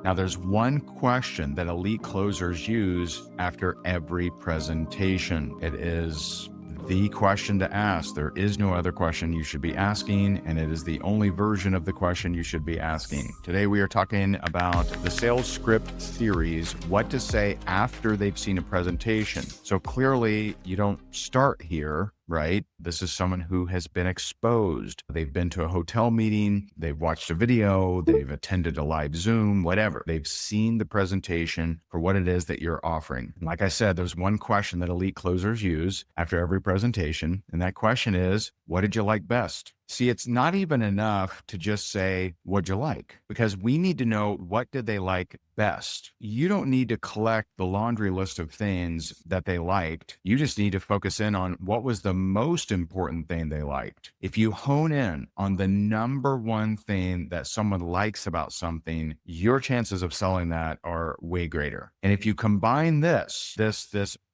Now, there's one question that elite closers use after every presentation. It is the question to ask. There is no other question you should be asking, and it is the only version of the question you should be asking. Today, we are talking about the sales script series, what to say after they've seen a presentation. So clearly, you don't start here, right? This is someone who has been exposed. They've been to a hotel meeting, they've watched a video, they've attended a live Zoom, whatever. They've seen the presentation for what it is that you're offering. And like I said, there's one question that elite closers use after every presentation, and that question is, what did you like best? See, it's not even enough to just say, what'd you like? Because we need to know, what did they like best? You don't need to collect the laundry list of things that they liked. You just need to focus in on what was the most important thing they liked. If you hone in on the number one thing that someone likes about something, your chances of selling that are way greater. And if you combine this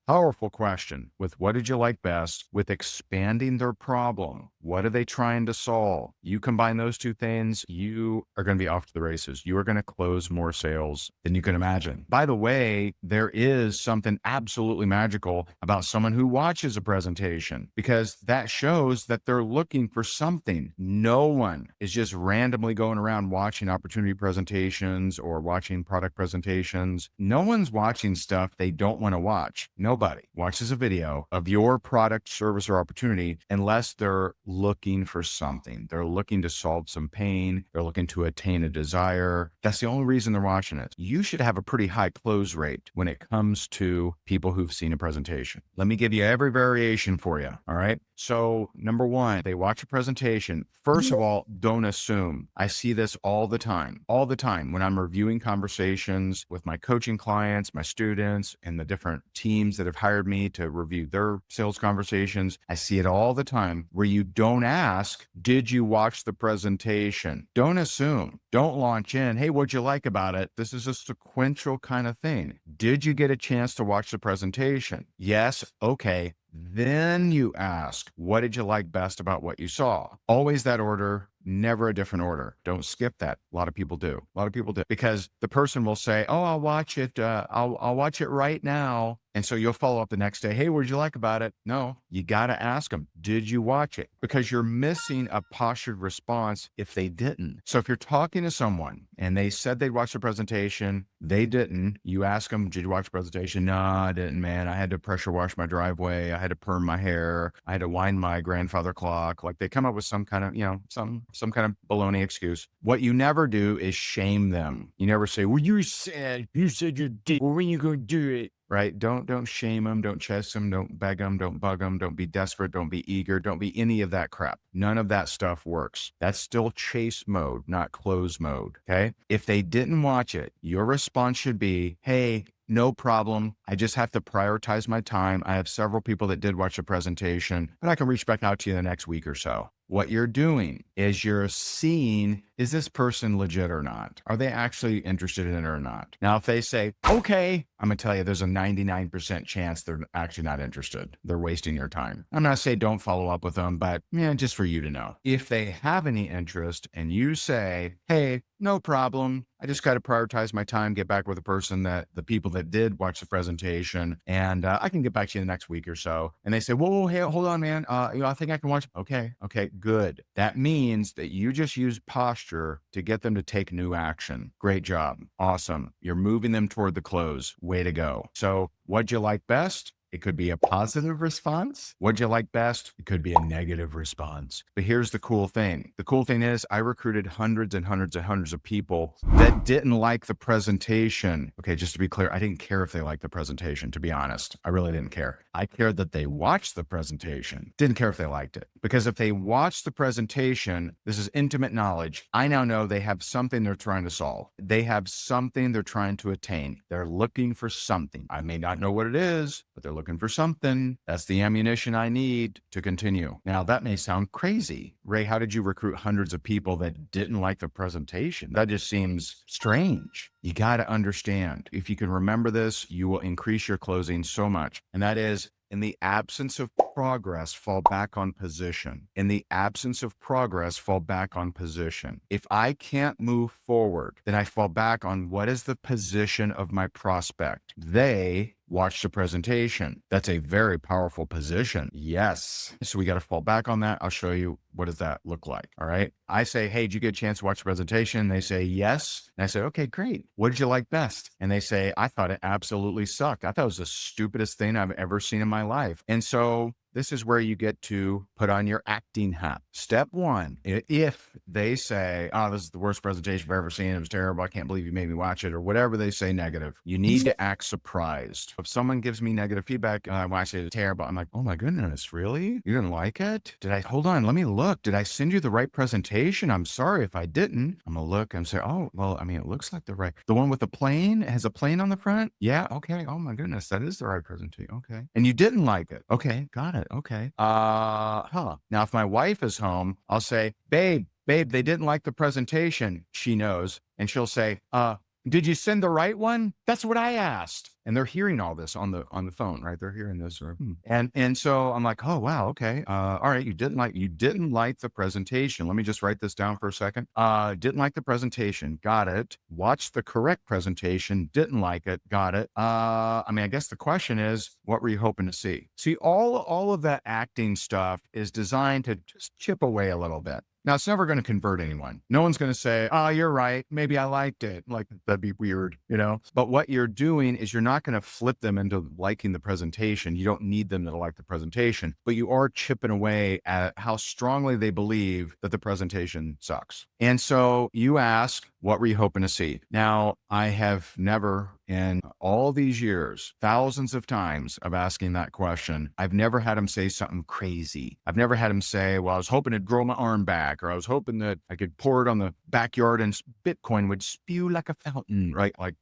powerful question with what did you like best with expanding their problem, what are they trying to solve? You combine those two things, you are going to be off to the races. You are going to close more sales than you can imagine. By the way, there is something absolutely magical about someone who watches a presentation, because that shows that they're looking for something. No one is just randomly going around watching opportunity presentations or watching product presentations. No one's watching stuff they don't want to watch. Nobody watches a video of your product, service, or opportunity unless they're looking for something. They're looking to solve some pain. They're looking to attain a desire. That's the only reason they're watching it. You should have a pretty high close rate when it comes to people who've seen a presentation. Let me give you every variation for you. All right. So number one, they watch a presentation. First of all, don't assume. I see this all the time when I'm reviewing conversations with my coaching clients, my students, and the different teams that have hired me to review their sales conversations. I see it all the time where you don't ask, did you watch the presentation? Don't assume. Don't launch in, hey, what'd you like about it? This is a sequential kind of thing. Did you get a chance to watch the presentation? Yes. Okay. Then you ask, what did you like best about what you saw? Always that order, never a different order. Don't skip that. A lot of people do. Because the person will say, oh, I'll watch it. I'll watch it right now. And so you'll follow up the next day. Hey, what did you like about it? No, you got to ask them, did you watch it? Because you're missing a postured response if they didn't. So if you're talking to someone and they said they'd watch the presentation, they didn't, you ask them, did you watch the presentation? No, I didn't, man. I had to pressure wash my driveway. I had to perm my hair. I had to wind my grandfather clock. Like, they come up with some kind of, some kind of baloney excuse. What you never do is shame them. You never say, well, you said you did. Well, when you going to do it? Right? Don't shame them. Don't chase them. Don't beg them. Don't bug them. Don't be desperate. Don't be eager. Don't be any of that crap. None of that stuff works. That's still chase mode, not close mode. Okay. If they didn't watch it, your response should be, hey, no problem. I just have to prioritize my time. I have several people that did watch the presentation, but I can reach back out to you in the next week or so. What you're doing is you're seeing, is this person legit or not? Are they actually interested in it or not? Now, if they say, okay, I'm going to tell you, there's a 99% chance they're actually not interested. They're wasting your time. I'm not saying don't follow up with them, but just for you to know. If they have any interest and you say, hey, no problem, I just got to prioritize my time, get back with the people that did watch the presentation, and I can get back to you in the next week or so. And they say, whoa, hey, hold on, man. I think I can watch. Okay, good. That means that you just use posture to get them to take new action. Great job. Awesome. You're moving them toward the close. Way to go. So what'd you like best? It could be a positive response. What'd you like best? It could be a negative response. But here's the cool thing. The cool thing is I recruited hundreds and hundreds and hundreds of people that didn't like the presentation. Okay, just to be clear, I didn't care if they liked the presentation, to be honest. I really didn't care. I cared that they watched the presentation. Didn't care if they liked it. Because if they watched the presentation, this is intimate knowledge. I now know they have something they're trying to solve. They have something they're trying to attain. They're looking for something. I may not know what it is, but they're looking for something. That's the ammunition I need to continue. Now, that may sound crazy. Ray, how did you recruit hundreds of people that didn't like the presentation? That just seems strange. You got to understand, if you can remember this, you will increase your closing so much. And that is, In the absence of progress, fall back on position. In the absence of progress, fall back on position. If I can't move forward, then I fall back on what is the position of my prospect. They watch the presentation. That's a very powerful position. Yes. So we got to fall back on that. I'll show you what does that look like. All right. I say, hey, did you get a chance to watch the presentation? They say yes. And I say, okay, great. What did you like best? And they say, I thought it absolutely sucked. I thought it was the stupidest thing I've ever seen in my life. And so this is where you get to put on your acting hat. Step one, if they say, oh, this is the worst presentation I've ever seen, it was terrible, I can't believe you made me watch it, or whatever they say negative, you need to act surprised. If someone gives me negative feedback, when I say it's terrible, I'm like, oh my goodness, really? You didn't like it? Hold on, let me look. Did I send you the right presentation? I'm sorry if I didn't. I'm gonna look and say, oh, well, I mean, it looks like the one with the plane, it has a plane on the front? Yeah, okay. Oh my goodness, that is the right presentation. Okay. And you didn't like it. Okay, got it. Okay. Now, if my wife is home, I'll say, babe, they didn't like the presentation. She knows. And she'll say, did you send the right one? That's what I asked. And they're hearing all this on the phone, right? They're hearing this. And so I'm like, oh, wow. Okay. All right. You didn't like the presentation. Let me just write this down for a second. Didn't like the presentation. Got it. Watched the correct presentation. Didn't like it. Got it. I guess the question is, what were you hoping to see? See, all of that acting stuff is designed to just chip away a little bit. Now, it's never going to convert anyone. No one's going to say, oh, you're right. Maybe I liked it. Like, that'd be weird, But what you're doing is you're not going to flip them into liking the presentation. You don't need them to like the presentation, but you are chipping away at how strongly they believe that the presentation sucks. And so you ask, what were you hoping to see? Now, I have never, in all these years, thousands of times of asking that question, I've never had him say something crazy. I've never had him say, well, I was hoping to grow my arm back, or I was hoping that I could pour it on the backyard and Bitcoin would spew like a fountain, right? Like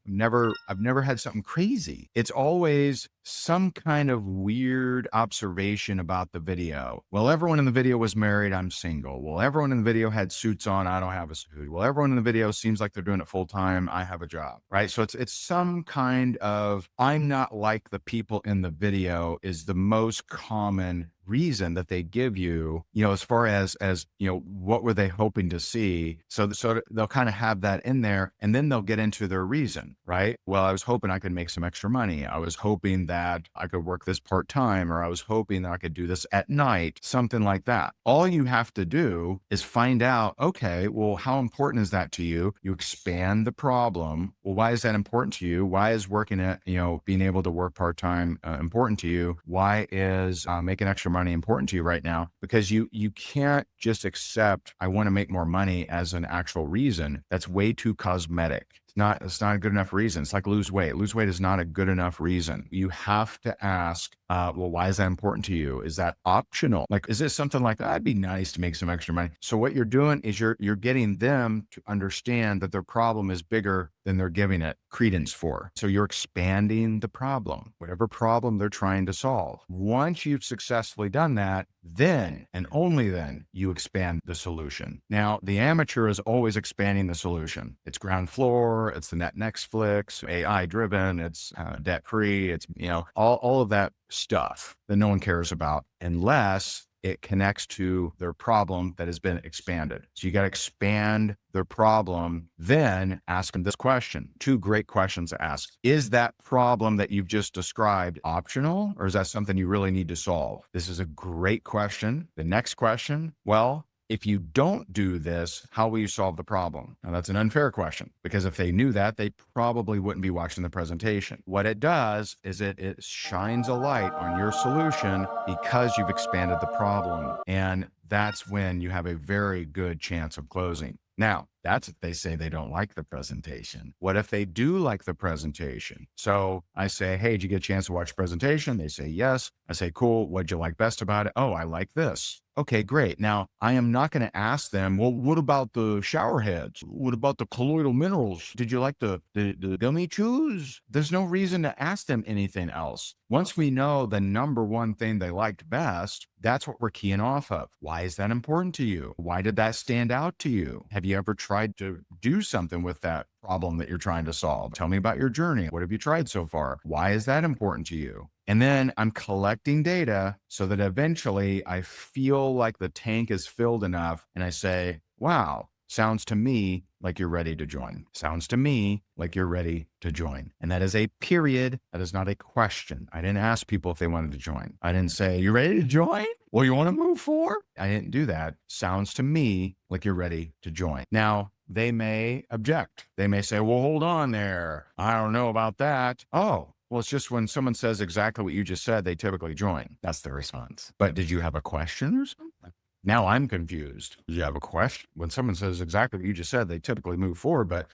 I've never had something crazy. It's always some kind of weird observation about the video. Well, everyone in the video was married. I'm single. Well, everyone in the video had suits on. I don't have a suit. Well, everyone in the video seems like they're doing it full time. I have a job, right? So it's some kind of, I'm not like the people in the video is the most common reason that they give you, as far as, what were they hoping to see? So they'll kind of have that in there, and then they'll get into their reason, right? Well, I was hoping I could make some extra money. I was hoping that I could work this part-time, or I was hoping that I could do this at night, something like that. All you have to do is find out, okay, well, how important is that to you? You expand the problem. Well, why is that important to you? Why is working at, being able to work part-time important to you? Why is making extra money important to you right now? Because you can't just accept, I want to make more money as an actual reason. That's way too cosmetic. It's not a good enough reason. It's like lose weight. Lose weight is not a good enough reason. You have to ask, well, why is that important to you? Is that optional? Like, is this something like, that'd be nice to make some extra money? So what you're doing is you're getting them to understand that their problem is bigger than they're giving it credence for. So you're expanding the problem, whatever problem they're trying to solve. Once you've successfully done that, then and only then you expand the solution. Now, the amateur is always expanding the solution. It's ground floor, it's the Netflix, AI driven, it's debt free, it's, all of that stuff that no one cares about unless it connects to their problem that has been expanded. So you got to expand their problem, then ask them this question. Two great questions to ask. Is that problem that you've just described optional, or is that something you really need to solve? This is a great question. The next question, well, if you don't do this, how will you solve the problem? Now, that's an unfair question, because if they knew that, they probably wouldn't be watching the presentation. What it does is it shines a light on your solution because you've expanded the problem. And that's when you have a very good chance of closing. Now, that's if they say they don't like the presentation. What if they do like the presentation? So I say, hey, did you get a chance to watch the presentation? They say, yes. I say, cool. What'd you like best about it? Oh, I like this. Okay, great. Now, I am not going to ask them, well, what about the shower heads? What about the colloidal minerals? Did you like the gummy chews? There's no reason to ask them anything else. Once we know the number one thing they liked best, That's what we're keying off of. Why is that important to you? Why did that stand out to you? Have you ever tried to do something with that problem that you're trying to solve? Tell me about your journey. What have you tried so far? Why is that important to you? And then I'm collecting data so that eventually I feel like the tank is filled enough and I say, wow, sounds to me like you're ready to join. Sounds to me like you're ready to join. And that is a period. That is not a question. I didn't ask people if they wanted to join. I didn't say, you ready to join? Well, you want to move forward? I didn't do that. Sounds to me like you're ready to join. Now, they may object. They may say, well, hold on there. I don't know about that. Oh, well, it's just when someone says exactly what you just said, they typically join. That's the response. But did you have a question or something? Now I'm confused. Do you have a question? When someone says exactly what you just said, they typically move forward, but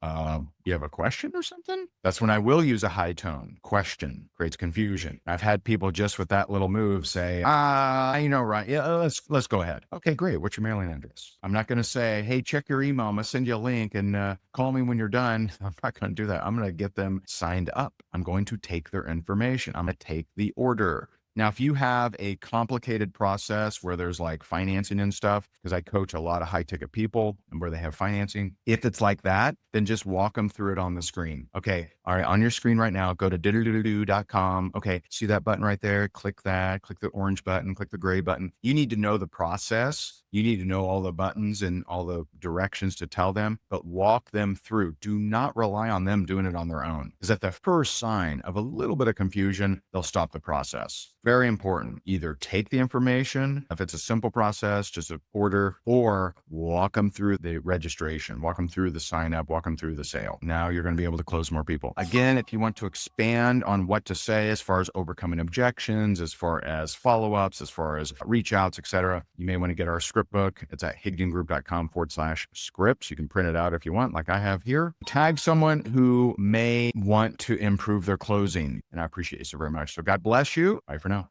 you have a question or something? That's when I will use a high tone. Question creates confusion. I've had people just with that little move say, right. Yeah, let's go ahead. Okay, great. What's your mailing address? I'm not going to say, hey, check your email. I'm going to send you a link and call me when you're done. I'm not going to do that. I'm going to get them signed up. I'm going to take their information. I'm going to take the order. Now, if you have a complicated process where there's like financing and stuff, because I coach a lot of high ticket people and where they have financing, if it's like that, then just walk them through it on the screen. Okay. All right. On your screen right now, go to do.com. Okay. See that button right there? Click that, click the orange button, click the gray button. You need to know the process. You need to know all the buttons and all the directions to tell them, but walk them through. Do not rely on them doing it on their own. Because at the first sign of a little bit of confusion, they'll stop the process. Very important. Either take the information, if it's a simple process, just an order, or walk them through the registration, walk them through the sign up, walk them through the sale. Now you're going to be able to close more people. Again, if you want to expand on what to say as far as overcoming objections, as far as follow-ups, as far as reach outs, etc., you may want to get our script book. It's at higdongroup.com/scripts. You can print it out if you want, like I have here. Tag someone who may want to improve their closing. And I appreciate you so very much. So God bless you. Bye for now.